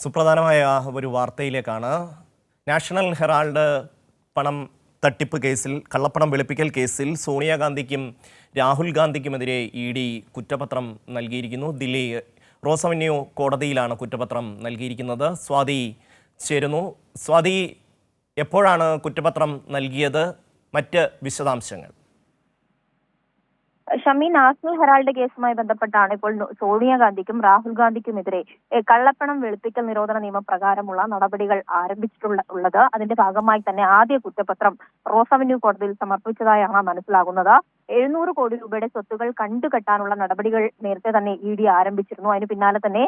സുപ്രധാനമായ ഒരു വാർത്തയിലേക്കാണ്. National Herald പണം തട്ടിപ്പ് കേസിൽ, കള്ളപ്പണം വെളുപ്പിക്കൽ കേസിൽ സോണിയാഗാന്ധിക്കും രാഹുൽ ഗാന്ധിക്കുമെതിരെ ED കുറ്റപത്രം നൽകിയിരിക്കുന്നു. ദില്ലി റോസ് അവന്യൂ കോടതിയിലാണ് കുറ്റപത്രം നൽകിയിരിക്കുന്നത്. സ്വാതി ചേരുന്നു. സ്വാതി, എപ്പോഴാണ് കുറ്റപത്രം നൽകിയത്? മറ്റ് വിശദാംശങ്ങൾ. ഷമി, നാഷണൽ ഹെറാൾഡ് കേസുമായി ബന്ധപ്പെട്ടാണ് ഇപ്പോൾ സോണിയാഗാന്ധിക്കും രാഹുൽ ഗാന്ധിക്കുമെതിരെ കള്ളപ്പണം വെളുപ്പിക്കൽ നിരോധന നിയമപ്രകാരമുള്ള നടപടികൾ ആരംഭിച്ചിട്ടുള്ളത്. അതിന്റെ ഭാഗമായി തന്നെ ആദ്യ കുറ്റപത്രം റോസ് അവന്യൂ കോടതിയിൽ സമർപ്പിച്ചതായാണ് മനസ്സിലാകുന്നത്. 700 കോടി രൂപയുടെ സ്വത്തുകൾ കണ്ടുകെട്ടാനുള്ള നടപടികൾ നേരത്തെ തന്നെ ED ആരംഭിച്ചിരുന്നു. അതിന് പിന്നാലെ തന്നെ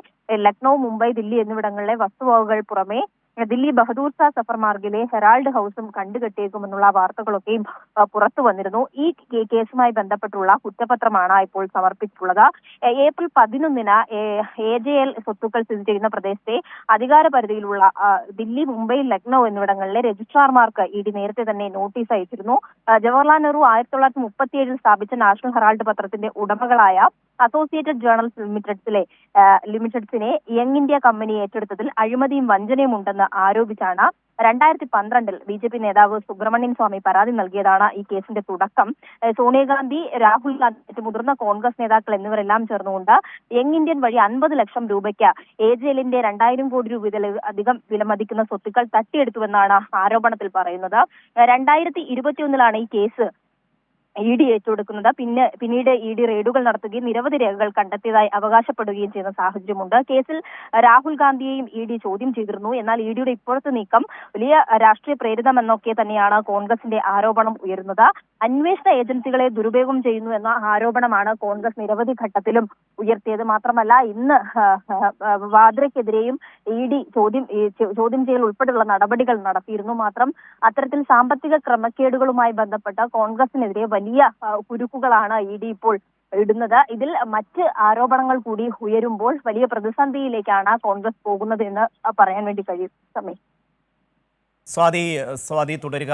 ലക്നൌ, മുംബൈ, ദില്ലി എന്നിവിടങ്ങളിലെ വസ്തുവകകൾ പുറമെ ദില്ലി ബഹദൂർ ഷാ സഫർ മാർഗിലെ ഹെറാൾഡ് ഹൗസും കണ്ടുകെട്ടിയേക്കുമെന്നുള്ള വാർത്തകളൊക്കെയും പുറത്തു വന്നിരുന്നു. ഈ കേസുമായി ബന്ധപ്പെട്ടുള്ള കുറ്റപത്രമാണ് ഇപ്പോൾ സമർപ്പിച്ചിട്ടുള്ളത്. ഏപ്രിൽ 11-ന് AJL സ്വത്തുക്കൾ സ്ഥിതി ചെയ്യുന്ന പ്രദേശത്തെ അധികാര പരിധിയിലുള്ള ദില്ലി, മുംബൈ, ലക്നൌ എന്നിവിടങ്ങളിലെ രജിസ്ട്രാർമാർക്ക് ED നേരത്തെ തന്നെ നോട്ടീസ് അയച്ചിരുന്നു. ജവഹർലാൽ നെഹ്റു 1937 സ്ഥാപിച്ച നാഷണൽ ഹെറാൾഡ് പത്രത്തിന്റെ ഉടമകളായ അസോസിയേറ്റഡ് ജേർണൽസ് ലിമിറ്റഡ്സിനെ യങ് ഇന്ത്യ കമ്പനി ഏറ്റെടുത്തതിൽ അഴിമതിയും വഞ്ചനയും ഉണ്ടെന്ന് ആരോപിച്ചാണ് 2012-ൽ BJP നേതാവ് സുബ്രഹ്മണ്യൻ സ്വാമി പരാതി നൽകിയതാണ് ഈ കേസിന്റെ തുടക്കം. സോണിയാഗാന്ധി, രാഹുൽ ഗാന്ധി, മറ്റ് മുതിർന്ന കോൺഗ്രസ് നേതാക്കൾ എന്നിവരെല്ലാം ചേർന്നുകൊണ്ട് യങ് ഇന്ത്യൻ വഴി 50 ലക്ഷം രൂപയ്ക്ക് AJLന്റെ 2000 കോടി രൂപയിലധികം വിലമതിക്കുന്ന സ്വത്തുക്കൾ തട്ടിയെടുത്തുവെന്നാണ് ആരോപണത്തിൽ പറയുന്നത്. 2021-ലാണ് ഈ കേസ് ED ഏറ്റെടുക്കുന്നത്. പിന്നീട് ED റെയ്ഡുകൾ നടത്തുകയും നിരവധി രേഖകൾ കണ്ടെത്തിയതായി അവകാശപ്പെടുകയും ചെയ്യുന്ന സാഹചര്യമുണ്ട്. കേസിൽ രാഹുൽ ഗാന്ധിയെയും ED ചോദ്യം ചെയ്തിരുന്നു. എന്നാൽ EDയുടെ ഇപ്പോഴത്തെ നീക്കം വലിയ രാഷ്ട്രീയ പ്രേരിതമെന്നൊക്കെ തന്നെയാണ് കോൺഗ്രസിന്റെ ആരോപണം ഉയരുന്നത്. അന്വേഷണ ഏജൻസികളെ ദുരുപയോഗം ചെയ്യുന്നു എന്ന ആരോപണമാണ് കോൺഗ്രസ് നിരവധി ഘട്ടത്തിലും ഉയർത്തിയത്. മാത്രമല്ല, ഇന്ന് വാദ്രയ്ക്കെതിരെയും ED ചോദ്യം ചെയ്യൽ ഉൾപ്പെടെയുള്ള നടപടികൾ നടത്തിയിരുന്നു. മാത്രം അത്തരത്തിൽ സാമ്പത്തിക ക്രമക്കേടുകളുമായി ബന്ധപ്പെട്ട കോൺഗ്രസിനെതിരെ വലിയ കുരുക്കുകളാണ് ED ഇപ്പോൾ ഇടുന്നത്. ഇതിൽ മറ്റ് ആരോപണങ്ങൾ കൂടി ഉയരുമ്പോൾ വലിയ പ്രതിസന്ധിയിലേക്കാണ് കോൺഗ്രസ് പോകുന്നത് എന്ന് പറയാൻ വേണ്ടി കഴിയും. സ്വാതി തുടരുക.